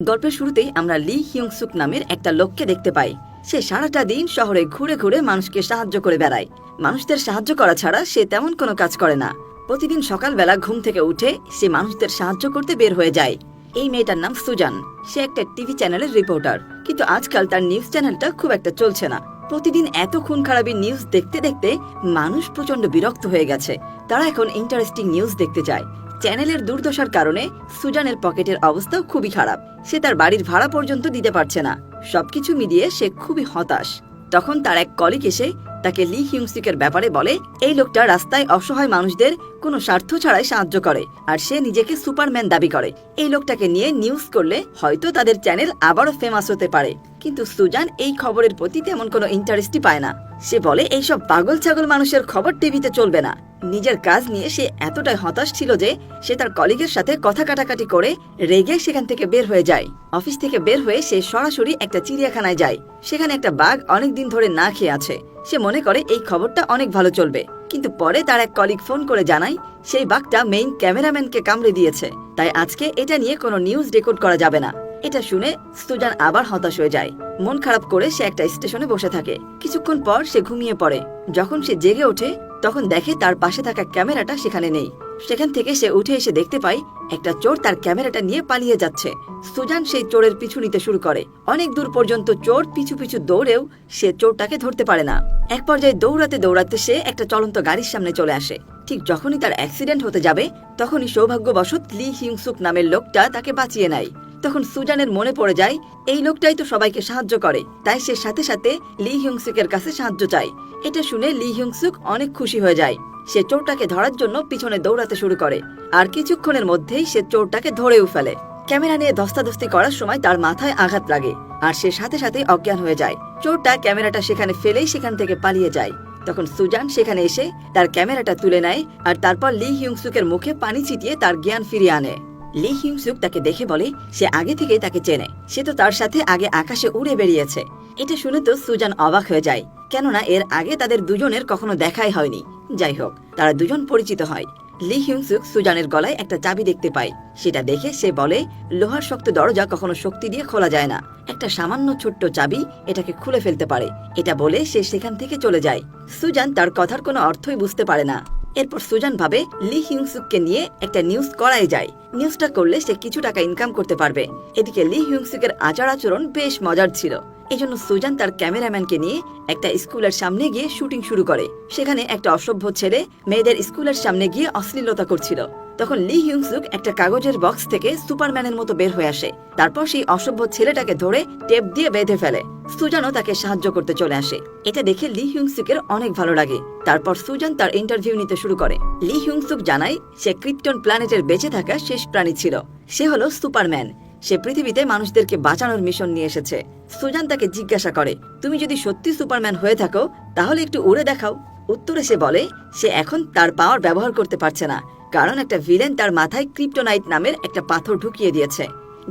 গল্পের শুরুতেই আমরা লি হিউং সুক নামের একটা লোককে দেখতে পাই। সে সারাটা দিন শহরে ঘুরে ঘুরে মানুষকে সাহায্য করে বেড়ায়। মানুষদের সাহায্য করা ছাড়া সে তেমন কোনো কাজ করে না। প্রতিদিন সকালবেলা ঘুম থেকে উঠে সে মানুষদের সাহায্য করতে বের হয়ে যায়। এই মেয়েটার নাম সুজান। সে একটা টিভি চ্যানেলের রিপোর্টার, কিন্তু আজকাল তার নিউজ চ্যানেলটা খুব একটা চলছে না। প্রতিদিন এত খুন খারাপি নিউজ দেখতে দেখতে মানুষ প্রচন্ড বিরক্ত হয়ে গেছে। তারা এখন ইন্টারেস্টিং নিউজ দেখতে চায়। চ্যানেলের দুর্দশার কারণে সুজানের পকেটের অবস্থাও খুবই খারাপ। সে তার বাড়ির ভাড়া পর্যন্ত দিতে পারছে না। সবকিছু মিলিয়ে সে খুবই হতাশ। তখন তার এক কলিগ এসে তাকে লি হিউং সুকের ব্যাপারে বলে, এই লোকটা রাস্তায় অসহায় মানুষদের কোনো স্বার্থ ছাড়াই সাহায্য করে, আর সে নিজেকে সুপারম্যান দাবি করে। এই লোকটাকে নিয়ে নিউজ করলে হয়তো তাদের চ্যানেল আবারও ফেমাস হতে পারে। কিন্তু সুজান এই খবরের প্রতি তেমন কোনো ইন্টারেস্টই পায় না। সে বলে এইসব পাগল ছাগল মানুষের খবর টিভিতে চলবে না। নিজের কাজ নিয়ে সে এতটাই হতাশ ছিল যে সে তার কলিগের সাথে কথা কাটাকাটি করে রেগে সেখান থেকে বের হয়ে যায়। অফিস থেকে বের হয়ে সে সরাসরি একটা চিড়িয়াখানায় যায়। সেখানে একটা বাঘ অনেকদিন ধরে না খেয়ে আছে। সে মনে করে এই খবরটা অনেক ভালো চলবে, কিন্তু পরে তার এক কলিগ ফোন করে জানায় সেই বাঘটা মেইন ক্যামেরাম্যানকে কামড়ে দিয়েছে, তাই আজকে এটা নিয়ে কোনো নিউজ রেকর্ড করা যাবে না। এটা শুনে সুজান আবার হতাশ হয়ে যায়। মন খারাপ করে সে একটা স্টেশনে বসে থাকে। কিছুক্ষণ পর সে ঘুমিয়ে পড়ে। যখন সে জেগে ওঠে তখন দেখে তার পাশে থাকা ক্যামেরাটা সেখানে নেই। সেখান থেকে সে উঠে এসে দেখতে পায় একটা চোর তার ক্যামেরাটা নিয়ে পালিয়ে যাচ্ছে। সুজান সেই চোরের পিছু নিতে শুরু করে। অনেক দূর পর্যন্ত চোর পিছু পিছু দৌড়েও সে চোরটাকে ধরতে পারে না। এক পর্যায়ে দৌড়াতে দৌড়াতে সে একটা চলন্ত গাড়ির সামনে চলে আসে। ঠিক যখনই তার অ্যাক্সিডেন্ট হতে যাবে তখনই সৌভাগ্যবশত লি হিউং সুক নামের লোকটা তাকে বাঁচিয়ে নেয়। তখন সুজানের মনে পড়ে যায় এই লোকটাই তো সবাইকে সাহায্য করে, তাই সে সাথে সাথে লি হিউং সুকের কাছে সাহায্য চায়। এটা শুনে লি হিউং সুক অনেক খুশি হয়ে যায়। সে চোরটাকে ধরার জন্য পিছনে দৌড়াতে শুরু করে, আর কিছুক্ষণের মধ্যেই সে চোরটাকে ধরেও ফেলে। ক্যামেরা নিয়ে ধস্তাধস্তি করার সময় তার মাথায় আঘাত লাগে, আর সে সাথে সাথে অজ্ঞান হয়ে যায়। চোরটা ক্যামেরাটা সেখানে ফেলেই সেখান থেকে পালিয়ে যায়। তখন সুজান সেখানে এসে তার ক্যামেরাটা তুলে নেয়, আর তারপর লি হিউং সুকের মুখে পানি ছিটিয়ে তার জ্ঞান ফিরিয়ে আনে। লি হিউং সুক তাকে দেখে বলে সে আগে থেকে তাকে চেনে, সে তো তার সাথে আগে আকাশে উড়ে বেরিয়েছে। এটা শুনে তো সুজান অবাক হয়ে যায়, কেননা এর আগে তাদের দুজনের কখনো দেখাই হয়নি। যাই হোক, তারা দুজন পরিচিত হয়। লি হিউং সুক সুজানের গলায় একটা চাবি দেখতে পায়। সেটা দেখে সে বলে লোহার শক্ত দরজা কখনো শক্তি দিয়ে খোলা যায় না, একটা সামান্য ছোট্ট চাবি এটাকে খুলে ফেলতে পারে। এটা বলে সে সেখান থেকে চলে যায়। সুজান তার কথার কোনো অর্থই বুঝতে পারে না। এরপর সুজান ভাবে লি হিউং সুককে নিয়ে একটা নিউজ করাই যায়। নিউজটা করলে সে কিছু টাকা ইনকাম করতে পারবে। এদিকে লি হিউং সুকের আচার আচরণ বেশ মজার ছিল। এজন্য সুজান তার ক্যামেরাম্যানকে নিয়ে একটা স্কুলের সামনে গিয়ে শুটিং শুরু করে। সেখানে একটা অসভ্য ছেলে মেয়েদের স্কুলের সামনে গিয়ে অশ্লীলতা করছিল। তখন লি হিউং সুক একটা কাগজের বক্স থেকে সুপারম্যানের মতো বের হয়ে আসে। তারপর সেই অসভ্য ছেলেটাকে ধরে টেপ দিয়ে বেঁধে ফেলে। সুজানও তাকে সাহায্য করতে চলে আসে। এটা দেখে লি হিউং সুকের অনেক ভালো লাগে। তারপর সুজান তার ইন্টারভিউ নিতে শুরু করে। লি হিউং সুক জানায় সে ক্রিপ্টন প্ল্যানেটের বেঁচে থাকা শেষ প্রাণী ছিল। সে হলো সুপারম্যান। সে পৃথিবীতে মানুষদেরকে বাঁচানোর মিশন নিয়ে এসেছে। সুজান তাকে জিজ্ঞাসা করে, তুমি যদি সত্যি সুপারম্যান হয়ে থাকো তাহলে একটু উড়ে দেখাও। উত্তরে সে বলে সে এখন তার পাওয়ার ব্যবহার করতে পারছে না, কারণ একটা ভিলেন তার মাথায় ক্রিপ্টোনাইট নামের একটা পাথর ঢুকিয়ে দিয়েছে।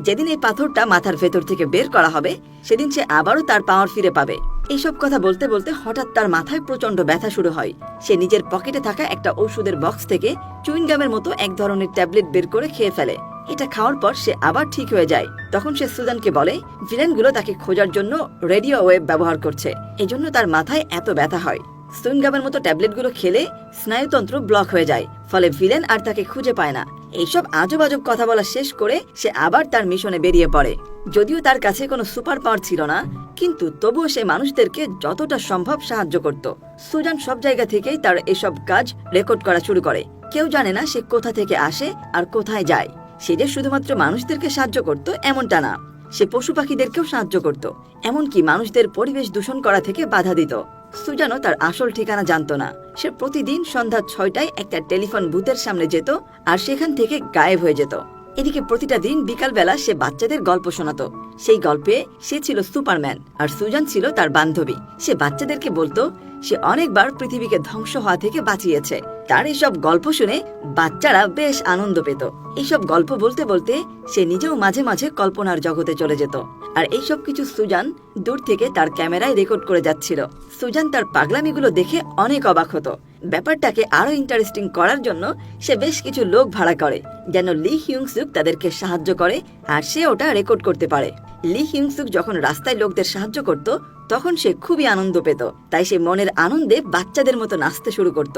যেদিন এই পাথরটা মাথার ভেতর থেকে বের করা হবে সেদিন সে আবারও তার পাওয়ার ফিরে পাবে। এইসব কথা বলতে বলতে হঠাৎ তার মাথায় প্রচন্ড ব্যথা শুরু হয়। সে নিজের পকেটে থাকা একটা ওষুধের বক্স থেকে চুইংগামের মতো এক ধরনের ট্যাবলেট বের করে খেয়ে ফেলে। এটা খাওয়ার পর সে আবার ঠিক হয়ে যায়। তখন সে সুজানকে বলে ভিলেনগুলো তাকে খোঁজার জন্য রেডিও ওয়েভ ব্যবহার করছে, এজন্য তার মাথায় এত ব্যথা হয়। চুইংগামের মতো ট্যাবলেটগুলো খেলে স্নায়ুতন্ত্র ব্লক হয়ে যায়, ফলে ভিলেন আর তাকে খুঁজে পায় না। এইসব আজব আজব কথা বলা শেষ করে সে আবার তার মিশনে বেরিয়ে পড়ে। যদিও তার কাছে কোনো সুপার পাওয়ার ছিল না, কিন্তু তবুও সে মানুষদেরকে যতটা সম্ভব সাহায্য করত। সুজান সব জায়গা থেকেই তার এসব কাজ রেকর্ড করা শুরু করে। কেউ জানে না সে কোথা থেকে আসে আর কোথায় যায়। সে যে শুধুমাত্র মানুষদেরকে সাহায্য করত এমনটা না, সে পশু পাখিদেরকেও সাহায্য করত, এমনকি মানুষদের পরিবেশ দূষণ করা থেকে বাধা দিত। সুজানও তার আসল ঠিকানা জানত না। সে প্রতিদিন সন্ধ্যা 6টায় একটা টেলিফোন বুথের সামনে যেত আর সেখান থেকে গায়েব হয়ে যেত। এদিকে প্রতিটা দিন বিকালবেলা সে বাচ্চাদের গল্প শোনাতো। সেই গল্পে সে ছিল সুপারম্যান আর সুজান ছিল তার বান্ধবী। সে বাচ্চাদেরকে বলতো সে অনেকবার পৃথিবীকে ধ্বংস হওয়া থেকে বাঁচিয়েছে। তার এইসব গল্প শুনে বাচ্চারা বেশ আনন্দ পেত। এইসব গল্প বলতে বলতে সে নিজেও মাঝে মাঝে কল্পনার জগতে চলে যেত। আর এইসব কিছু সুজান দূর থেকে তার ক্যামেরায় রেকর্ড করে যাচ্ছিল। সুজান তার পাগলামিগুলো দেখে অনেক অবাক হতো। ব্যাপারটাকে আরো ইন্টারেস্টিং করার জন্য সে বেশ কিছু লোক ভাড়া করে যেন লি হিউং সুক তাদেরকে সাহায্য করে আর সে ওটা রেকর্ড করতে পারে। লি হিউং সুক যখন রাস্তায় লোকদের সাহায্য করত তখন সে খুবই আনন্দ পেত, তাই সে মনের আনন্দে বাচ্চাদের মতো নাচতে শুরু করত।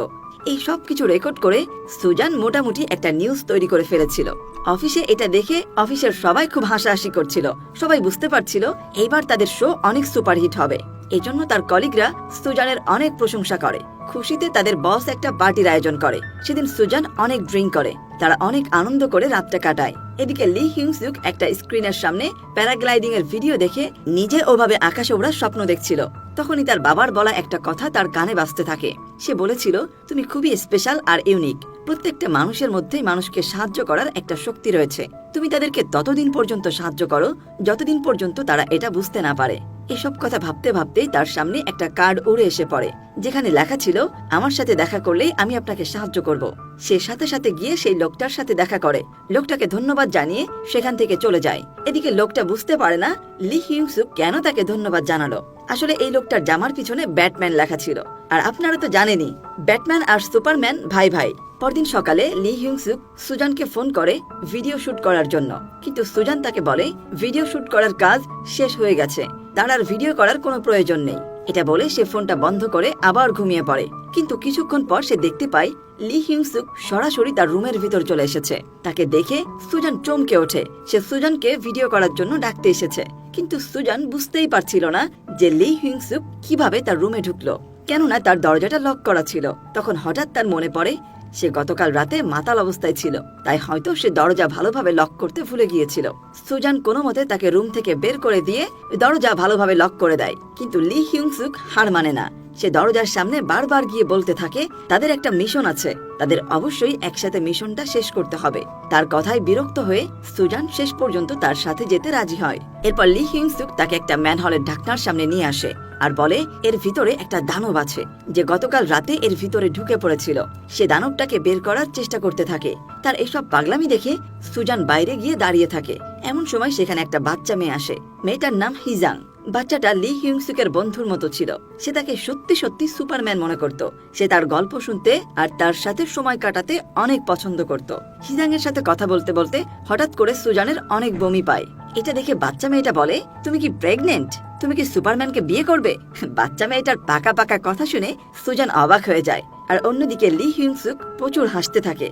এই সব কিছু রেকর্ড করে সুজান মোটামুটি একটা নিউজ তৈরি করে ফেলেছিল। অফিসে এটা দেখে অফিসের সবাই খুব হাসাহাসি করছিল। সবাই বুঝতে পারছিল এইবার তাদের শো অনেক সুপারহিট হবে। এজন্য তার কলিগরা সুজানের অনেক প্রশংসা করে। খুশিতে তাদের বস একটা পার্টির আয়োজন করে। সেদিন সুজান অনেক ড্রিঙ্ক করে, তারা অনেক আনন্দ করে রাতটা কাটায়। এদিকে লি হিউং সুক একটা স্ক্রিনের সামনে প্যারাগ্লাইডিং এর ভিডিও দেখে নিজে ওভাবে আকাশে ওড়ার স্বপ্ন দেখছিল। তখনই তার বাবার বলা একটা কথা তার কানে বাজতে থাকে। সে বলেছিল, তুমি খুবই স্পেশাল আর ইউনিক। প্রত্যেকটা মানুষের মধ্যেই মানুষকে সাহায্য করার একটা শক্তি রয়েছে। তুমি তাদেরকে ততদিন পর্যন্ত সাহায্য করো যতদিন পর্যন্ত তারা এটা বুঝতে না পারে। এসব কথা ভাবতে ভাবতেই তার সামনে একটা কার্ড উড়ে এসে পড়ে, যেখানে লেখা ছিল, আমার সাথে দেখা করলেই আমি আপনাকে সাহায্য করব। সে সাথে সাথে গিয়ে সেই লোকটার সাথে দেখা করে, লোকটাকে ধন্যবাদ জানিয়ে সেখান থেকে চলে যায়। এদিকে লোকটা বুঝতে পারে না লি হিউং সুক কেন তাকে ধন্যবাদ জানালো। আসলে এই লোকটার জামার পিছনে ব্যাটম্যান লেখা ছিল। আর আপনারা তো জানেনই, ব্যাটম্যান আর সুপারম্যান ভাই ভাই। পরদিন সকালে লি হিউং সুক সুজানকে ফোন করে ভিডিও শুট করার জন্য, কিন্তু সুজান তাকে বলে ভিডিও শুট করার কাজ শেষ হয়ে গেছে, তার আর ভিডিও করার কোনো প্রয়োজন নেই। এটা বলে সে ফোনটা বন্ধ করে আবার ঘুমিয়ে পড়ে। কিন্তু কিছুক্ষণ পর সে দেখতে পায় লি হিউং সুক সরাসরি তার রুমের ভিতর চলে এসেছে। তাকে দেখে সুজান চমকে ওঠে। সে সুজানকে ভিডিও করার জন্য ডাকতে এসেছে, কিন্তু সুজান বুঝতেই পারছিল না যে লি হিউং সুক কিভাবে তার রুমে ঢুকলো, কেননা তার দরজাটা লক করা ছিল। তখন হঠাৎ তার মনে পড়ে সে গতকাল রাতে মাতাল অবস্থায় ছিল, তাই হয়তো সে দরজা ভালোভাবে লক করতে ভুলে গিয়েছিল। সুজান কোনো মতে তাকে রুম থেকে বের করে দিয়ে দরজা ভালোভাবে লক করে দেয়। কিন্তু লি হিউং সুক হার মানে না। সে দরজার সামনে বারবার গিয়ে বলতে থাকে তাদের একটা মিশন আছে, তাদের অবশ্যই একসাথে মিশনটা শেষ করতে হবে। তার কথায় বিরক্ত হয়ে সুজান শেষ পর্যন্ত তার সাথে যেতে রাজি হয়। এরপর লি হিউং সুক তাকে একটা ম্যানহলের ঢাকনার সামনে নিয়ে আসে আর বলে এর ভিতরে একটা দানব আছে, যে গতকাল রাতে এর ভিতরে ঢুকে পড়েছিল। সে দানবটাকে বের করার চেষ্টা করতে থাকে। তার এসব পাগলামি দেখে সুজান বাইরে গিয়ে দাঁড়িয়ে থাকে। এমন সময় সেখানে একটা বাচ্চা মেয়ে আসে। মেয়েটার নাম হিজাং। বাচ্চাটা লি হিউং সুকের বন্ধুর মতো ছিল। সে তাকে সত্যি সত্যি সুপারম্যান মনে করত। সে তার গল্প শুনতে আর তার সাথে সময় কাটাতে অনেক পছন্দ করত। হিজাং এর সাথে কথা বলতে বলতে হঠাৎ করে সুজানের অনেক বমি পায়। এটা দেখে বাচ্চা মেয়েটা বলে, তুমি কি প্রেগনেন্ট? তুমি কি সুপারম্যানকে বিয়ে করবে? বাচ্চা মেয়েটার পাকা পাকা কথা শুনে সুজান অবাক হয়ে যায়। আর অন্যদিকে লি হিউং সুক প্রচুর হাসতে থাকে।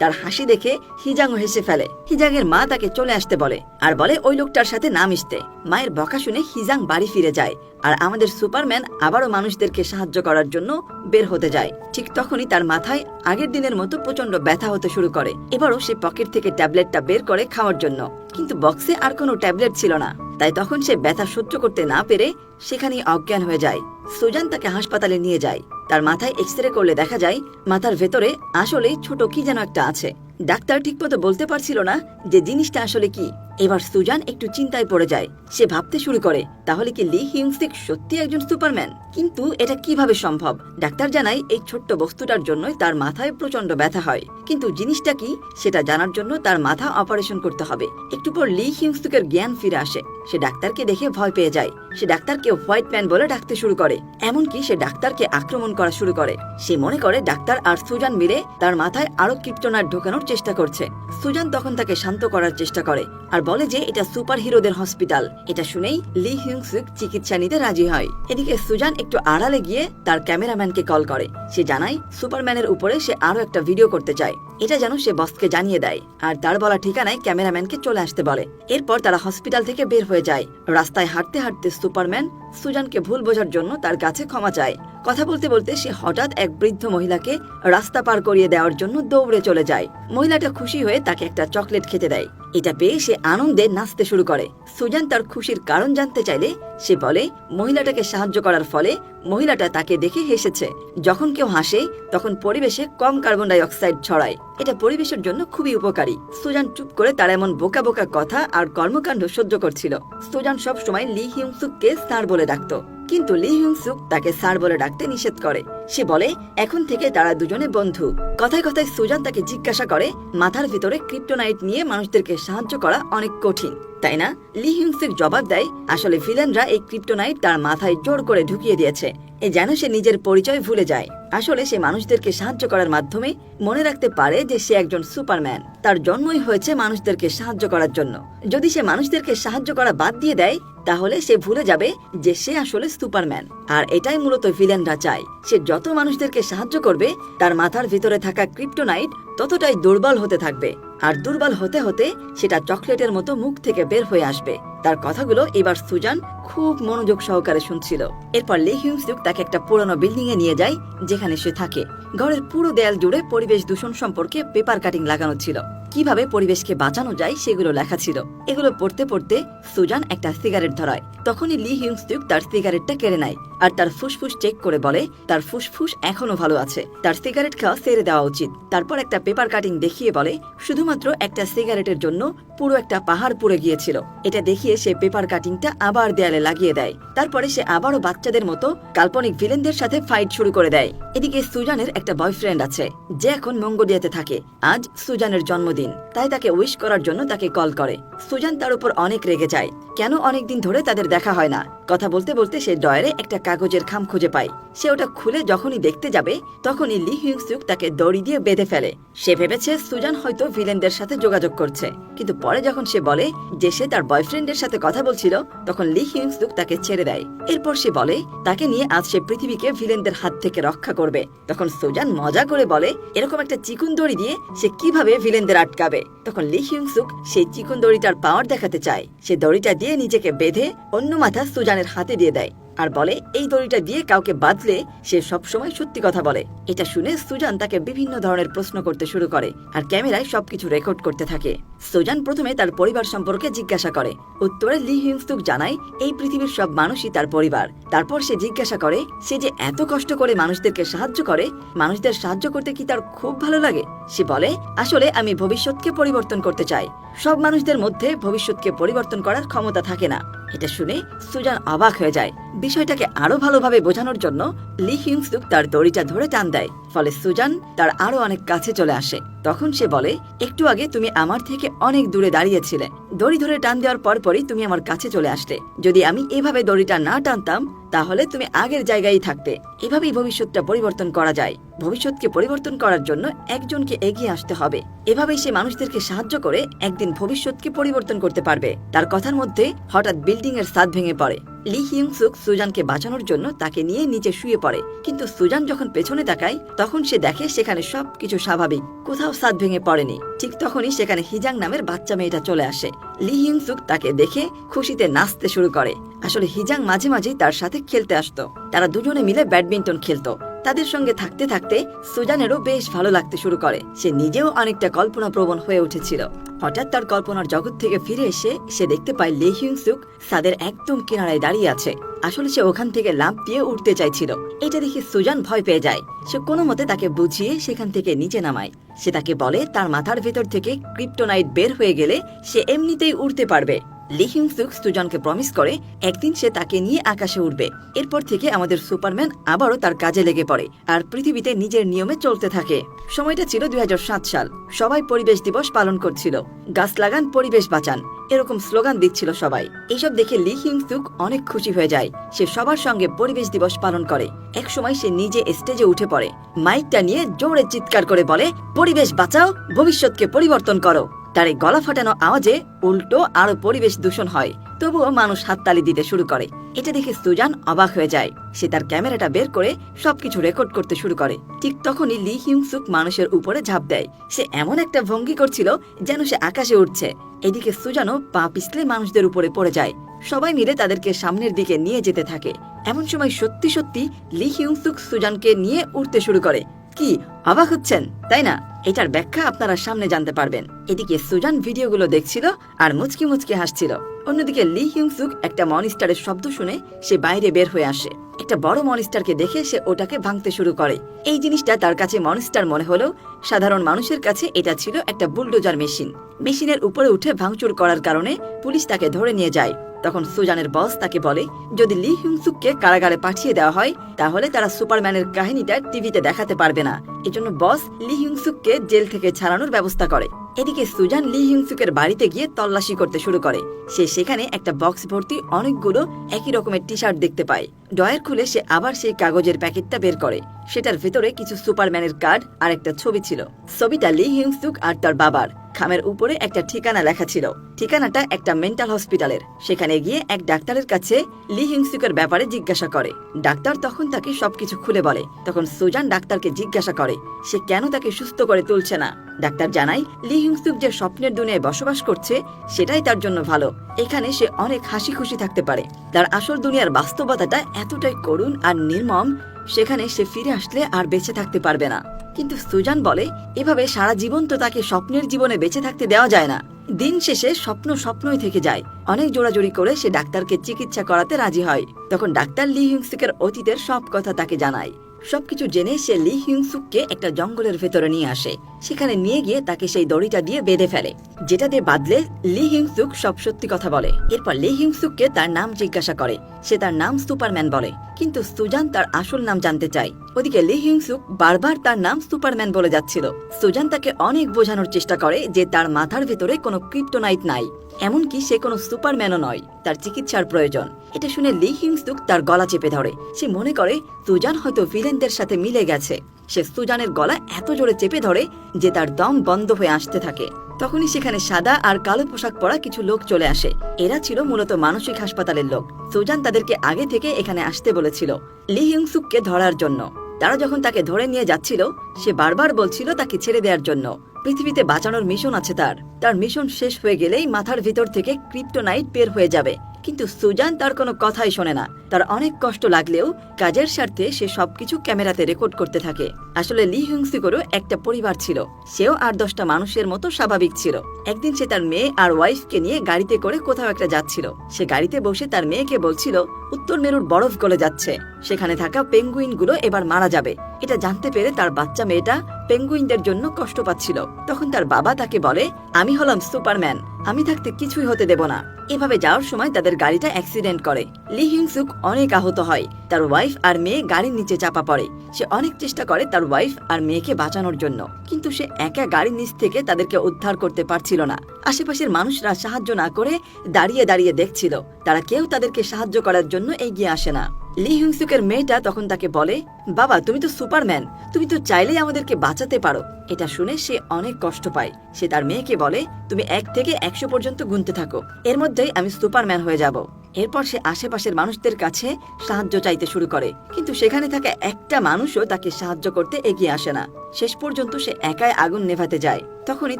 তার হাসি দেখে হিজাংও হেসে ফেলে। হিজাং এর মা তাকে চলে আসতে বলে আর বলে ওই লোকটার সাথে না মিশতে। মায়ের বকা শুনে হিজাং বাড়ি ফিরে যায় আর আমাদের সুপারম্যান আবারও মানুষদেরকে সাহায্য করার জন্য বের হতে যায়। ঠিক তখনই তার মাথায় আগের দিনের মতো প্রচন্ড ব্যথা হতে শুরু করে। এবারও সে পকেট থেকে ট্যাবলেটটা বের করে খাওয়ার জন্য, কিন্তু বক্সে আর কোনো ট্যাবলেট ছিল না। তাই তখন সে ব্যথা সহ্য করতে না পেরে সেখানেই অজ্ঞান হয়ে যায়। সুজান তাকে হাসপাতালে নিয়ে যায়। তার মাথায় এক্সরে করলে দেখা যায় মাথার ভেতরে আসলেই ছোট কি যেন একটা আছে। ডাক্তার ঠিকমতো বলতে পারছিল না যে জিনিসটা আসলে কি। এবার সুজান একটু চিন্তায় পড়ে যায়। সে ভাবতে শুরু করে তাহলে কি লি হিউং সুক সত্যি একজন সুপারম্যান? কিন্তু এটা কিভাবে সম্ভব? ডাক্তার জানায় এই ছোট্ট বস্তুটার জন্যই তার মাথায় প্রচন্ড ব্যথা হয়, কিন্তু জিনিসটা কি সেটা জানার জন্য তার মাথা অপারেশন করতে হবে। একটু পর লি হিউং সুকের জ্ঞান ফিরে আসে। সে ডাক্তারকে দেখে ভয় পেয়ে যায়। সে ডাক্তারকে হোয়াইট ম্যান বলে ডাকতে শুরু করে। এমনকি সে ডাক্তারকে আক্রমণ করা শুরু করে। সে মনে করে ডাক্তার আর সুজান মিলে তার মাথায় আরো ক্রিপ্টোনাইট ঢোকানোর চেষ্টা করছে। সুজান তখন তাকে শান্ত করার চেষ্টা করে আর বলে যে এটা সুপার হিরোদের হসপিটাল। এটা শুনেই লি হিউং সুক চিকিৎসা নিতে রাজি হয়। এদিকে সুজান একটু আড়ালে গিয়ে তার ক্যামেরাম্যানকে কল করে। সে জানায় সুপারম্যানের উপরে সে আরো একটা ভিডিও করতে চায়। এটা যেন সে বসকে জানিয়ে দেয় আর তার বলা ঠিকানায় ক্যামেরাম্যানকে চলে আসতে বলে। এরপর তারা হসপিটাল থেকে বের হয়ে যায়। রাস্তায় হাঁটতে হাঁটতে সুপারম্যান সুজানকে ভুল বোঝার জন্য তার কাছে ক্ষমা চায়। কথা বলতে বলতে সে হঠাৎ এক বৃদ্ধ মহিলাকে রাস্তা পার করিয়ে দেওয়ার জন্য দৌড়ে চলে যায়। মহিলাটা খুশি হয়ে তাকে একটা চকলেট খেতে দেয়। এটা পেয়ে সে আনন্দে নাচতে শুরু করে। সুজান তার খুশির কারণ জানতে চাইলে সে বলে মহিলাটাকে সাহায্য করার ফলে মহিলাটা তাকে দেখে হেসেছে। যখন কেউ হাসে তখন পরিবেশে কম কার্বন ডাই অক্সাইড ছড়ায়। এটা পরিবেশের জন্য খুবই উপকারী। সুজান চুপ করে তার এমন বোকা বোকা কথা আর কর্মকাণ্ড সহ্য করছিল। সুজান সব সময় লি হিউং সুককে স্যার বলে ডাকতো, কিন্তু লি হিউং সুক তাকে স্যার বলে ডাকতে নিষেধ করে। সে বলে এখন থেকে তারা দুজনে বন্ধু। কথায় কথায় সুজান তাকে জিজ্ঞাসা করে মাথার ভিতরে ক্রিপ্টোনাইট নিয়ে মানুষদেরকে সাহায্য করা অনেক কঠিন, তাই না? লি হিউং সুক জবাব দেয় আসলে ভিলেনরা এই ক্রিপ্টোনাইট তার মাথায় জোর করে ঢুকিয়ে দিয়েছে, যেন সে নিজের পরিচয় ভুলে যায়। আসলে সে মানুষদেরকে সাহায্য করার মাধ্যমে মনে রাখতে পারে যে সে একজন সুপারম্যান। তার জন্মই হয়েছে মানুষদেরকে সাহায্য করার জন্য। যদি সে মানুষদেরকে সাহায্য করা বাদ দিয়ে দেয় তাহলে সে ভুলে যাবে যে সে আসলে সুপারম্যান। আর এটাই মূলত ভিলেনরা চায়। সে যত মানুষদেরকে সাহায্য করবে তার মাথার ভিতরে থাকা ক্রিপ্টোনাইট ততটাই দুর্বল হতে থাকবে, আর দুর্বল হতে হতে সেটা চকলেটের মতো মুখ থেকে বের হয়ে আসবে। তার কথাগুলো এবার সুজান খুব মনোযোগ সহকারে শুনছিল। এরপর লি হিউং সুক তাকে একটা পুরনো বিল্ডিং এ নিয়ে যায় যেখানে সে থাকে। ঘরের পুরো দেয়াল জুড়ে পরিবেশ দূষণ সম্পর্কে পেপার কাটিং লাগানো ছিল। কিভাবে পরিবেশকে বাঁচানো যায় সেগুলো লেখা ছিল। এগুলো পড়তে পড়তে সুজান একটা সিগারেট ধরায়। তখনই লি হিউং সুক তার সিগারেটটা কেড়ে নেয় আর তার ফুসফুস চেক করে বলে তার ফুসফুস এখনো ভালো আছে, তার সিগারেট খাওয়া ছেড়ে দেওয়া উচিত। তারপর একটা পেপার কাটিং দেখিয়ে বলে শুধুমাত্র একটা সিগারেটের জন্য পুরো একটা পাহাড় পুড়ে গিয়েছিল। এটা দেখিয়ে সে পেপার কাটিংটা আবার দেয়ালে লাগিয়ে দেয়। তারপরে সে আবারও বাচ্চাদের মতো কাল্পনিক ভিলেনদের সাথে ফাইট শুরু করে দেয়। এদিকে সুজানের একটা বয়ফ্রেন্ড আছে যে এখন মঙ্গোলিয়াতে থাকে। আজ সুজানের জন্মদিন, তাই তাকে উইশ করার জন্য তাকে কল করে। সুজান তার উপর অনেক রেগে যায়। কেন অনেকদিন ধরে তাদের দেখা হয় না। কথা বলতে বলতে সে ডয়ারে একটা কাগজের খাম খুঁজে পায়। সে ওটা খুলে যখনই দেখতে যাবে তখনই লি হিউং সুক তাকে দড়ি দিয়ে বেঁধে ফেলে। সে ভেবেছে সুজান হয়তো ভিলেনদের সাথে যোগাযোগ করছে, কিন্তু পরে যখন সে বলে যে সে তার বয়ফ্রেন্ডের সাথে কথা বলছিল তখন লি হিউং সুক তাকে ছেড়ে দেয়। এরপর সে বলে তাকে নিয়ে আজ সে পৃথিবীকে ভিলেনদের হাত থেকে রক্ষা করবে। তখন সুজান মজা করে বলে এরকম একটা চিকুন দড়ি দিয়ে সে কিভাবে ভিলেনদের আটকাবে। তখন লি হিউং সুক সেই চিকুন দড়িটার পাওয়ার দেখাতে চায়। সে দড়িটা দিয়ে নিজেকে বেঁধে অন্য মাথা সুজানের হাতে দিয়ে দেয় আর বলে এই দড়িটা দিয়ে কাউকে বাঁধলে সে সবসময় সত্যি কথা বলে। এটা শুনে সুজান তাকে বিভিন্ন ধরনের প্রশ্ন করতে শুরু করে আর ক্যামেরায় সবকিছু রেকর্ড করতে থাকে। সুজান প্রথমে তার পরিবার সম্পর্কে জিজ্ঞাসা করে। উত্তরে লি হিউং সুক জানায় এই পৃথিবীর সব মানুষই তার পরিবার। তারপর সে জিজ্ঞাসা করে সে যে এত কষ্ট করে মানুষদেরকে সাহায্য করে, মানুষদের সাহায্য করতে কি তার খুব ভালো লাগে। সে বলে আসলে আমি ভবিষ্যৎকে পরিবর্তন করতে চাই। সব মানুষদের মধ্যে ভবিষ্যৎকে পরিবর্তন করার ক্ষমতা থাকে না। এটা শুনে সুজান অবাক হয়ে যায়। বিষয়টাকে আরো ভালোভাবে বোঝানোর জন্য লি হিউং সুক তার দড়িটা ধরে টান দেয়। ফলে সুজান তার আরো অনেক কাছে চলে আসে। তখন সে বলে একটু আগে তুমি আমার থেকে অনেক দূরে দাঁড়িয়েছিলে, দড়ি ধরে টান দেওয়ার পরপরই তুমি আমার কাছে চলে আসলে। যদি আমি এভাবে দড়িটা না টানতাম তাহলে তুমি আগের জায়গায় থাকতে। এভাবেই ভবিষ্যৎটা পরিবর্তন করা যায়। ভবিষ্যৎকে পরিবর্তন করার জন্য একজনকে এগিয়ে আসতে হবে। এভাবেই সে মানুষদেরকে সাহায্য করে একদিন ভবিষ্যৎকে পরিবর্তন করতে পারবে। তার কথার মধ্যে হঠাৎ বিল্ডিং এর ছাদ ভেঙে পড়ে। লি হিউং সুক সুজানকে বাঁচানোর জন্য তাকে নিয়ে নিচে শুয়ে পড়ে, কিন্তু সুজান যখন পেছনে তাকায় তখন সে দেখে সেখানে সবকিছু স্বাভাবিক, কোথাও ছাদ ভেঙে পড়েনি। ঠিক তখনই সেখানে হিজাং নামের বাচ্চা মেয়েটা চলে আসে। লি হিউং সুক তাকে দেখে খুশিতে নাচতে শুরু করে। আসলে হিজাং মাঝে মাঝেই তার সাথে খেলতে আসতো। তারা দুজনে মিলে ব্যাডমিন্টন খেলতো। তাদের সঙ্গে থাকতে থাকতে সুজানেরও বেশ ভালো লাগতে শুরু করে। সে নিজেও অনেকটা কল্পনা প্রবণ হয়ে উঠেছিল। হঠাৎ তার কল্পনার জগৎ থেকে ফিরে এসে সে দেখতে পায় লি হিউং সুক ছাদের একদম কিনারায় দাঁড়িয়ে আছে। আসলে সে ওখান থেকে লাফ দিয়ে উঠতে চাইছিল। এটা দেখে সুজান ভয় পেয়ে যায়। সে কোনো মতে তাকে বুঝিয়ে সেখান থেকে নিচে নামায়। সে তাকে বলে তার মাথার ভেতর থেকে ক্রিপ্টোনাইট বের হয়ে গেলে সে এমনিতেই উড়তে পারবে। লি হিউং সুক সুজানকে প্রমিস করে একদিন সে তাকে নিয়ে আকাশে উঠবে। এরপর থেকে আমাদের সুপারম্যান আবারও তার কাজে লেগে পড়ে আর পৃথিবীতে নিজের নিয়মে চলতে থাকে। সময়টা ছিল 2007 সাল। সবাই পরিবেশ দিবস পালন করছিল। গাছ লাগান, পরিবেশ বাঁচান, এরকম স্লোগান দিচ্ছিল সবাই। এইসব দেখে লি হিউং সুক অনেক খুশি হয়ে যায়। সে সবার সঙ্গে পরিবেশ দিবস পালন করে। এক সময় সে নিজে স্টেজে উঠে পড়ে। মাইকটা নিয়ে জোরে চিৎকার করে বলে পরিবেশ বাঁচাও, ভবিষ্যৎকে পরিবর্তন করো। তার এই গলা ফাটানো আওয়াজে উল্টো আরো পরিবেশ দূষণ হয়। তবুও মানুষ হাততালি দিতে শুরু করে। এটা দেখে সুজান অবাক হয়ে যায়। সে তার ক্যামেরাটা বের করে সবকিছু রেকর্ড করতে শুরু করে। ঠিক তখনই লি হিউং সুক মানুষের উপরে ঝাঁপ দেয়। সে এমন একটা ভঙ্গি করছিল যেন সে আকাশে উঠছে। এদিকে সুজানও পা পিছলে মানুষদের উপরে পড়ে যায়। সবাই মিলে তাদেরকে সামনের দিকে নিয়ে যেতে থাকে। এমন সময় সত্যি সত্যি লি হিউং সুক সুজানকে নিয়ে উঠতে শুরু করে। কি অবাক হচ্ছেন তাই না? এটার ব্যাখ্যা আপনারা সামনে জানতে পারবেন। এদিকে সুজান ভিডিওগুলো দেখছিল আর মুচকি মুচকি হাসছিল। অন্যদিকে লি হিউং সুক একটা মনিস্টারের শব্দ শুনে সে বাইরে বের হয়ে আসে। একটা বড় মনিস্টারকে দেখে সে ওটাকে ভাঙতে শুরু করে। এই জিনিসটা তার কাছে মনিস্টার মনে হলেও সাধারণ মানুষের কাছে এটা ছিল একটা বুলডোজার মেশিন। মেশিনের উপরে উঠে ভাঙচুর করার কারণে পুলিশ তাকে ধরে নিয়ে যায়। তখন সুজানের বস তাকে বলে যদি লি হিউং সুককে কারাগারে পাঠিয়ে দেওয়া হয় তাহলে তারা সুপারম্যানের কাহিনীটা টিভিতে দেখাতে পারবে না। এজন্য বস লি হিউং সুককে জেল থেকে ছাড়ানোর ব্যবস্থা করে। এদিকে সুজান লি হিউংসুকের বাড়িতে গিয়ে তল্লাশি করতে শুরু করে। সে সেখানে একটা বক্স ভর্তি অনেকগুলো একই রকমের টি শার্ট দেখতে পায়। ড্রয়ার খুলে সে আবার সেই কাগজের প্যাকেটটা বের করে। সেটার ভেতরে কিছু সুপারম্যানের কার্ড আর একটা ছবি ছিল। ছবিটা লি হিউংসুক আর তার বাবার। খামের উপরে একটা ঠিকানা লেখা ছিল। ঠিকানাটা একটা মেন্টাল হসপিটালের। সেখানে গিয়ে এক ডাক্তারের কাছে লি হিউংসুকের ব্যাপারে জিজ্ঞাসা করে। ডাক্তার তখন তাকে সবকিছু খুলে বলে। তখন সুজান ডাক্তারকে জিজ্ঞাসা করে সে কেন তাকে সুস্থ করে তুলছে না। ডাক্তার জানায় লি হিউংসুক যে স্বপ্নের দুনিয়ায় বসবাস করছে সেটাই তার জন্য ভালো। এখানে সে অনেক হাসি খুশি থাকতে পারে। তার আসল দুনিয়ার বাস্তবতাটা এতটাই করুণ আর নির্মম, সেখানে সে ফিরে আসলে আর বেঁচে থাকতে পারবে না। কিন্তু সুজান বলে এভাবে সারা জীবন তো তাকে স্বপ্নের জীবনে বেঁচে থাকতে দেওয়া যায় না। দিন শেষে স্বপ্ন স্বপ্নই থেকে যায়। অনেক জোড়াজোড়ি করে সে ডাক্তারকে চিকিৎসা করাতে রাজি হয়। তখন ডাক্তার লি হিউংসুকের অতীতের সব কথা তাকে জানায়। সবকিছু জেনে সে লি হিউংসুককে একটা জঙ্গলের ভেতরে নিয়ে আসে। সেখানে নিয়ে গিয়ে তাকে সেই দড়িটা দিয়ে বেঁধে ফেলে, যেটা দিয়ে বাঁধলে লি হিউংসুক সব সত্যি কথা বলে। এরপর লি হিউংসুককে তার নাম জিজ্ঞাসা করে। সে তার নাম সুপারম্যান বলে, কিন্তু সুজান তার আসল নাম জানতে চায়। ওদিকে লি হিউংসুক বারবার তার নাম সুপারম্যান বলে যাচ্ছিল। সুজান তাকে অনেক বোঝানোর চেষ্টা করে যে তার মাথার ভেতরে কোনো ক্রিপ্টোনাইট নাই, এমনকি সে কোনো সুপারম্যানও নয়, তার চিকিৎসার প্রয়োজন। এটা শুনে লি হিউংসুক তার গলা চেপে ধরে। সে মনে করে সুজান হয়তো ভিলেনদের সাথে মিলে গেছে। সে সুজানের গলা এত জোরে চেপে ধরে যে তার দম বন্ধ হয়ে আসতে থাকে। তখনই সেখানে সাদা আর কালো পোশাক পরা কিছু লোক চলে আসে। এরা ছিল মূলত মানসিক হাসপাতালের লোক। সুজান তাদেরকে আগে থেকে এখানে আসতে বলেছিল লি হিউংসুককে ধরার জন্য। তারা যখন তাকে ধরে নিয়ে যাচ্ছিল সে বারবার বলছিল তাকে ছেড়ে দেওয়ার জন্য। পৃথিবীতে বাঁচানোর মিশন আছে তার মিশন শেষ হয়ে গেলেই মাথার ভিতর থেকে ক্রিপ্টোনাইট বের হয়ে যাবে। কিন্তু সুজান তার কোনো কথাই শোনে না। তার অনেক কষ্ট লাগলেও কাজের স্বার্থে সে সবকিছু ক্যামেরাতে রেকর্ড করতে থাকে। আসলে লি হিউংসুকেরও একটা পরিবার ছিল। সেও 8-10টা মানুষের মতো স্বাভাবিক ছিল। একদিন সে তার মেয়ে আর ওয়াইফকে নিয়ে গাড়িতে করে কোথাও একটা যাচ্ছিল। সে গাড়িতে বসে তার মেয়েকে বলছিল উত্তর মেরুর বরফ গলে যাচ্ছে, সেখানে থাকা পেঙ্গুইনগুলো এবার মারা যাবে। এটা জানতে পেরে তার বাচ্চা মেয়েটা পেঙ্গুইনদের জন্য কষ্ট পাচ্ছিল। তখন তার বাবা তাকে বলে আমি হলাম সুপারম্যান, আমি থাকতে কিছুই হতে দেব না। এভাবে যাওয়ার সময় তাদের গাড়িটা অ্যাক্সিডেন্ট করে। লি হিউংসুক অনেক আহত হয়। তার ওয়াইফ আর মেয়ে গাড়ির নিচে চাপা পড়ে। সে অনেক চেষ্টা করে তার ওয়াইফ আর মেয়েকে বাঁচানোর জন্য, কিন্তু সে একা গাড়ির নিচ থেকে তাদেরকে উদ্ধার করতে পারছিল না। আশেপাশের মানুষরা সাহায্য না করে দাঁড়িয়ে দাঁড়িয়ে দেখছিল। তারা কেউ তাদেরকে সাহায্য করার জন্য এগিয়ে আসে না। লি হিউংসুকের মেয়েটা তখন তাকে বলে বাবা তুমি তো সুপারম্যান, তুমি তো চাইলেই আমাদেরকে বাঁচাতে পারো। এটা শুনে সে অনেক কষ্ট পায়। সে তার মেয়েকে বলে তুমি 1 থেকে 100 পর্যন্ত গুনতে থাকো, এর মধ্যেই আমি সুপারম্যান হয়ে যাব। এরপর সে আশেপাশের মানুষদের কাছে সাহায্য চাইতে শুরু করে, কিন্তু সেখানে থাকা একটা মানুষও তাকে সাহায্য করতে এগিয়ে আসে না। শেষ পর্যন্ত সে একাই আগুন নেভাতে যায়। তখনই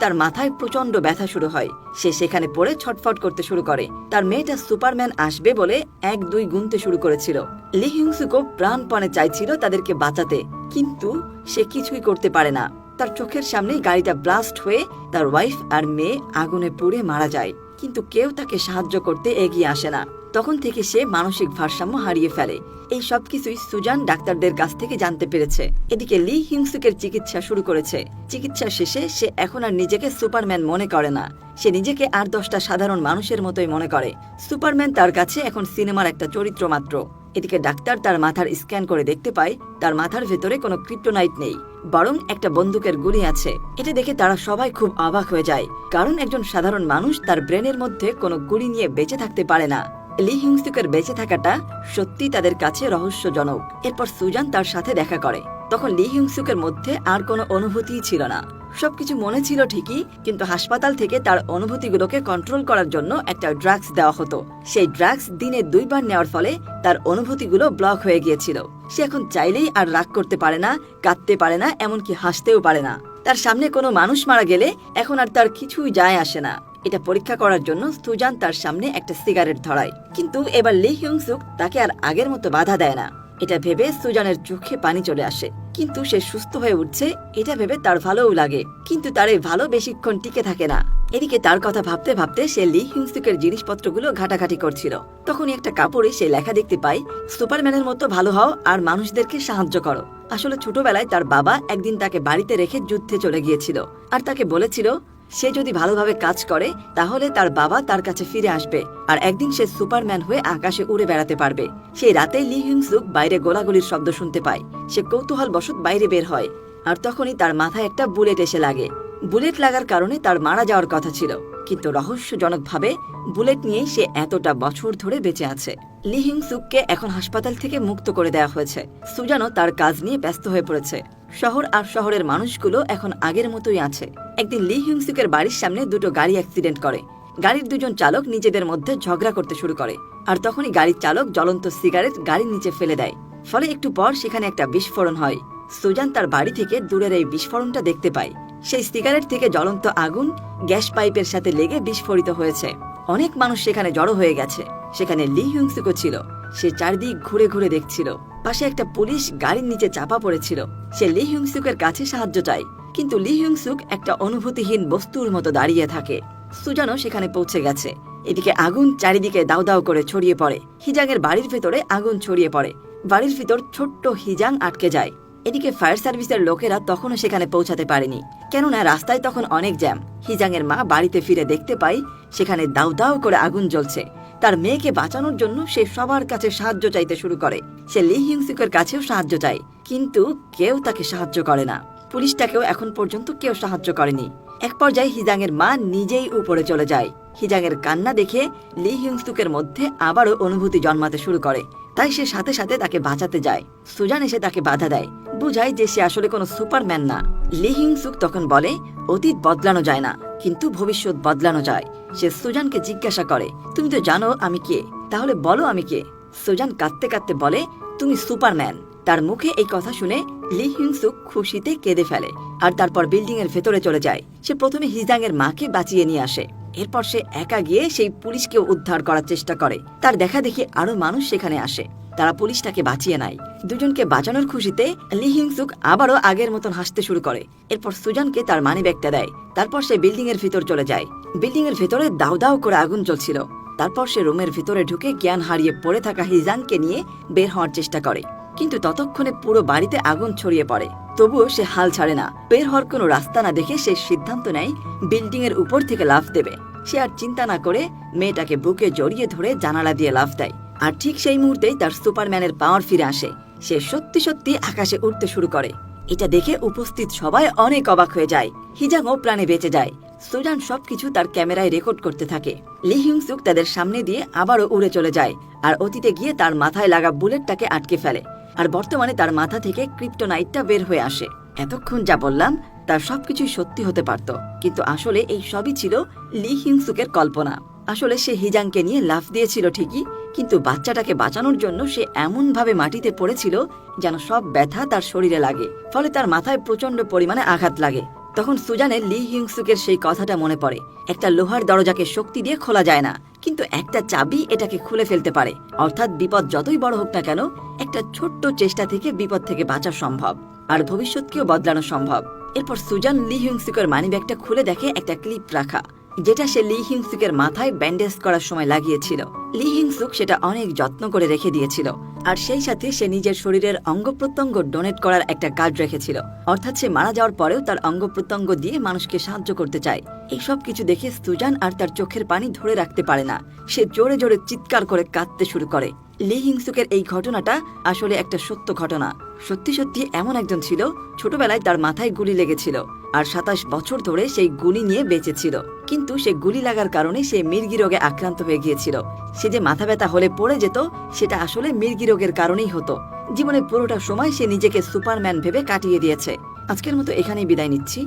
তার মাথায় প্রচন্ড ব্যথা শুরু হয়। সে সেখানে পড়ে ছটফট করতে শুরু করে। তার মেয়েটা সুপারম্যান আসবে বলে 1-2 গুনতে শুরু করেছিল। লি হিউংসুকও প্রাণপণে চাইছিল তাদেরকে বাঁচাতে, কিন্তু সে কিছুই করতে পারে না। তার চোখের সামনেই গাড়িটা ব্লাস্ট হয়ে তার ওয়াইফ আর মেয়ে আগুনে পুড়ে মারা যায়, কিন্তু কেউ তাকে সাহায্য করতে এগিয়ে আসে না। তখন থেকে সে মানসিক ভারসাম্য হারিয়ে ফেলে। এই সবকিছুই সুজান ডাক্তারদের কাছ থেকে জানতে পেরেছে। এদিকে লি হিউংসুকের চিকিৎসা শুরু করেছে। চিকিৎসা শেষে সে এখন আর নিজেকে সুপারম্যান মনে করে না। সে নিজেকে আর 10টা সাধারণ মানুষের মতোই মনে করে। সুপারম্যান তার কাছে এখন সিনেমার একটা চরিত্র মাত্র। এদিকে ডাক্তার তার মাথার স্ক্যান করে দেখতে পায় তার মাথার ভেতরে কোনো ক্রিপ্টোনাইট নেই, বরং একটা বন্দুকের গুলি আছে। এটা দেখে তারা সবাই খুব অবাক হয়ে যায়, কারণ একজন সাধারণ মানুষ তার ব্রেনের মধ্যে কোনো গুলি নিয়ে বেঁচে থাকতে পারে না। লি হিউংসুকের বেঁচে থাকাটা সত্যি তাদের কাছে রহস্যজনক। এরপর সুজান তার সাথে দেখা করে। তখন লি হিউংসুকের মধ্যে আর কোনো অনুভূতিই ছিল না। সবকিছু মনে ছিল ঠিকই, কিন্তু হাসপাতাল থেকে তার অনুভূতিগুলোকে কন্ট্রোল করার জন্য একটা ড্রাগস দেওয়া হতো। সেই ড্রাগস দিনে 2 বার নেওয়ার ফলে তার অনুভূতিগুলো ব্লক হয়ে গিয়েছিল। সে এখন চাইলেই আর রাগ করতে পারে না, কাঁদতে পারে না, এমনকি হাসতেও পারে না। তার সামনে কোনো মানুষ মারা গেলে এখন আর তার কিছুই যায় আসে না। এটা পরীক্ষা করার জন্য সুজান তার সামনে একটা সিগারেট ধরায়, কিন্তু এবার লি হিউংসুক তাকে আর আগের মতো বাধা দেয় না। এটা ভেবে সুজানের চোখে পানি চলে আসে, কিন্তু সে সুস্থ হয়ে উঠছে এটা ভেবে তার ভালোও লাগে। কিন্তু তার এই ভালো বেশিক্ষণ টিকে থাকে না। এদিকে তার কথা ভাবতে ভাবতে সে লি হিউংসুকের জিনিসপত্রগুলো ঘাটাঘাটি করছিল। তখনই একটা কাপড়ে সে লেখা দেখতে পায় সুপারম্যানের মতো ভালো হও আর মানুষদেরকে সাহায্য করো। আসলে ছোটবেলায় তার বাবা একদিন তাকে বাড়িতে রেখে যুদ্ধে চলে গিয়েছিল, আর তাকে বলেছিল সে যদি ভালোভাবে কাজ করে তাহলে তার বাবা তার কাছে ফিরে আসবে, আর একদিন সে সুপারম্যান হয়ে আকাশে উড়ে বেড়াতে পারবে। সেই রাতেই লি হিউংসুক বাইরে গোলাগুলির শব্দ শুনতে পায়। সে কৌতূহলবশত বাইরে বের হয়, আর তখনই তার মাথায় একটা বুলেট এসে লাগে। বুলেট লাগার কারণে তার মারা যাওয়ার কথা ছিল, কিন্তু রহস্যজনকভাবে বুলেট নিয়েই সে এতটা বছর ধরে বেঁচে আছে। লি হিং সুককে এখন হাসপাতাল থেকে মুক্ত করে দেওয়া হয়েছে। সুজানও তার কাজ নিয়ে ব্যস্ত হয়ে পড়েছে। শহর আর শহরের মানুষগুলো এখন আগের মতোই আছে। একদিন লি হিং সুকের বাড়ির সামনে দুটো গাড়ি অ্যাক্সিডেন্ট করে। গাড়ির দুজন চালক নিজেদের মধ্যে ঝগড়া করতে শুরু করে, আর তখনই গাড়ির চালক জ্বলন্ত সিগারেট গাড়ির নিচে ফেলে দেয়। ফলে একটু পর সেখানে একটা বিস্ফোরণ হয়। সুজান তার বাড়ি থেকে দূরের এই বিস্ফোরণটা দেখতে পায়। সেই সিগারেট থেকে জ্বলন্ত আগুন গ্যাস পাইপের সাথে লেগে বিস্ফোরিত হয়েছে। অনেক মানুষ সেখানে জড়ো হয়ে গেছে। সেখানে লি হিং সুকও ছিল। সে চারদিক ঘুরে ঘুরে দেখছিল। পাশে একটা পুলিশ গাড়ির নিচে চাপা পড়েছিল। সে লি হিং সুকের কাছে সাহায্য চায়, কিন্তু লি হিং সুক একটা অনুভূতিহীন বস্তুর মতো দাঁড়িয়ে থাকে। সুজানও সেখানে পৌঁছে গেছে। এদিকে আগুন চারিদিকে দাউ দাউ করে ছড়িয়ে পড়ে। হিজাংয়ের বাড়ির ভেতরে আগুন ছড়িয়ে পড়ে। বাড়ির ভিতর ছোট্ট হিজাং আটকে যায়। এদিকে ফায়ার সার্ভিসের লোকেরা তখনও সেখানে পৌঁছাতে পারেনি, কেননা রাস্তায় তখন অনেক জ্যাম। হিজাংয়ের মা বাড়িতে ফিরে দেখতে পায় সেখানে দাউ দাউ করে আগুন জ্বলছে। তার মেয়েকে বাঁচানোর জন্য সে সবার কাছে সাহায্য চাইতে শুরু করে। সে লি হিং সুকের কাছেও সাহায্য চায়, কিন্তু কেউ তাকে সাহায্য করে না। পুলিশটাকেও এখন পর্যন্ত কেউ সাহায্য করেনি। এক পর্যায়ে হিজাংয়ের মা নিজেই উপরে চলে যায়। হিজাংয়ের কান্না দেখে লি হিং সুকের মধ্যে আবারও অনুভূতি জন্মাতে শুরু করে। তাই সে সাথে সাথে তাকে বাঁচাতে যায়। সুজান এসে তাকে বাধা দেয়, বুঝায় যে সে আসলে কোনো সুপারম্যান না। লি হিং সুক তখন বলে, অতীত বদলানো যায় না, কিন্তু ভবিষ্যৎ বদলানো যায়। সে সুজানকে জিজ্ঞাসা করে, তুমি তো জানো আমি কে, তাহলে বলো আমি কে। সুজান কাঁদতে কাঁদতে বলে, তুমি সুপারম্যান। তার মুখে এই কথা শুনে লি হিং সুক খুশিতে কেঁদে ফেলে, আর তারপর বিল্ডিং এর ভেতরে চলে যায়। সে প্রথমে হিজাংয়ের মাকে বাঁচিয়ে নিয়ে আসে। এরপর সে একা গিয়ে সেই পুলিশকে উদ্ধার করার চেষ্টা করে। তার দেখা দেখি আরো মানুষ সেখানে আসে। তারা পুলিশটাকে বাঁচিয়ে নেয়। দুজনকে বাঁচানোর খুশিতে লি হিং সুক আবারও আগের মতন হাসতে শুরু করে। এরপর সুজানকে তার মানি ব্যাগটা দেয়। তারপর সে বিল্ডিং এর ভিতর চলে যায়। বিল্ডিং এর ভেতরে দাউ দাউ করে আগুন জ্বলছিল। তারপর সে রুমের ভিতরে ঢুকে জ্ঞান হারিয়ে পড়ে থাকা হিজাংকে নিয়ে বের হওয়ার চেষ্টা করে, কিন্তু ততক্ষণে পুরো বাড়িতে আগুন ছড়িয়ে পড়ে। তবুও সে হাল ছাড়ে না। বের হওয়ার কোনো রাস্তা না দেখে সে সিদ্ধান্ত নেয় বিল্ডিং এর উপর থেকে লাফ দেবে। সে আর চিন্তা না করে মেয়েটাকে বুকে জড়িয়ে ধরে জানালা দিয়ে লাফ দেয়। আর ঠিক সেই মুহূর্তেই তার সুপারম্যানের পাওয়ার ফিরে আসে। সে সত্যি সত্যি আকাশে উঠতে শুরু করে। এটা দেখে উপস্থিত সবাই অনেক অবাক হয়ে যায়। হিজাংও প্রাণে বেঁচে যায়। সুজান সবকিছু তার ক্যামেরায় রেকর্ড করতে থাকে। লি হিং সুক তাদের সামনে দিয়ে আবারও উড়ে চলে যায়, আর অতীতে গিয়ে তার মাথায় লাগা বুলেটটাকে আটকে ফেলে। আর বর্তমানে তার মাথা থেকে ক্রিপ্টোনাইটটা বের হয়ে আসে। এতক্ষণ যা বললাম তার সবকিছুই সত্যি হতে পারত, কিন্তু আসলে এই সবই ছিল লি হিং সুকের কল্পনা। আসলে সে হিজাংকে নিয়ে লাফ দিয়েছিল ঠিকই, কিন্তু বাচ্চাটাকে বাঁচানোর জন্য সে এমন ভাবে মাটিতে পড়েছিল যেন সব ব্যথা তার শরীরে লাগে। ফলে তার মাথায় প্রচন্ড পরিমাণে আঘাত লাগে। তখন সুজানের লি হিং সুকের সেই কথাটা মনে পড়ে, একটা লোহার দরজাকে শক্তি দিয়ে খোলা যায় না, কিন্তু একটা চাবি এটাকে খুলে ফেলতে পারে। অর্থাৎ বিপদ যতই বড় হোক না কেন, একটা ছোট্ট চেষ্টা থেকে বিপদ থেকে বাঁচা সম্ভব, আর ভবিষ্যৎকেও বদলানো সম্ভব। এরপর সুজান লি হিং সুকের মানিব্যাগটা খুলে দেখে একটা ক্লিপ রাখা, যেটা সে লি হিং সুকের মাথায় ব্যান্ডেজ করার সময় লাগিয়েছিল। লি হিং সুক সেটা অনেক যত্ন করে রেখে দিয়েছিল, আর সেই সাথে সে নিজের শরীরের অঙ্গ প্রত্যঙ্গ ডোনেট করার একটা কার্ড রেখেছিল। অর্থাৎ সে মারা যাওয়ার পরেও তার অঙ্গ প্রত্যঙ্গ দিয়ে মানুষকে সাহায্য করতে চায়। এইসব কিছু দেখে সুজান আর তার চোখের পানি ধরে রাখতে পারে না। সে জোরে জোরে চিৎকার করে কাঁদতে শুরু করে। লি হিং সুকের এই ঘটনাটা আসলে একটা সত্য ঘটনা। সত্যি সত্যি এমন একজন ছিল, ছোটবেলায় তার মাথায় গুলি লেগেছিল, আর 27 বছর ধরে সেই গুলি নিয়ে বেঁচে ছিল। কিন্তু সে গুলি লাগার কারণে সে মির্গি রোগে আক্রান্ত হয়ে গিয়েছিল। সে যে মাথা ব্যথা হলে পড়ে যেত, সেটা আসলে মির্গি রোগের কারণেই হতো। জীবনে পুরোটা সময় সে নিজেকে সুপারম্যান ভেবে কাটিয়ে দিয়েছে। আজকের মতো এখানেই বিদায় নিচ্ছি।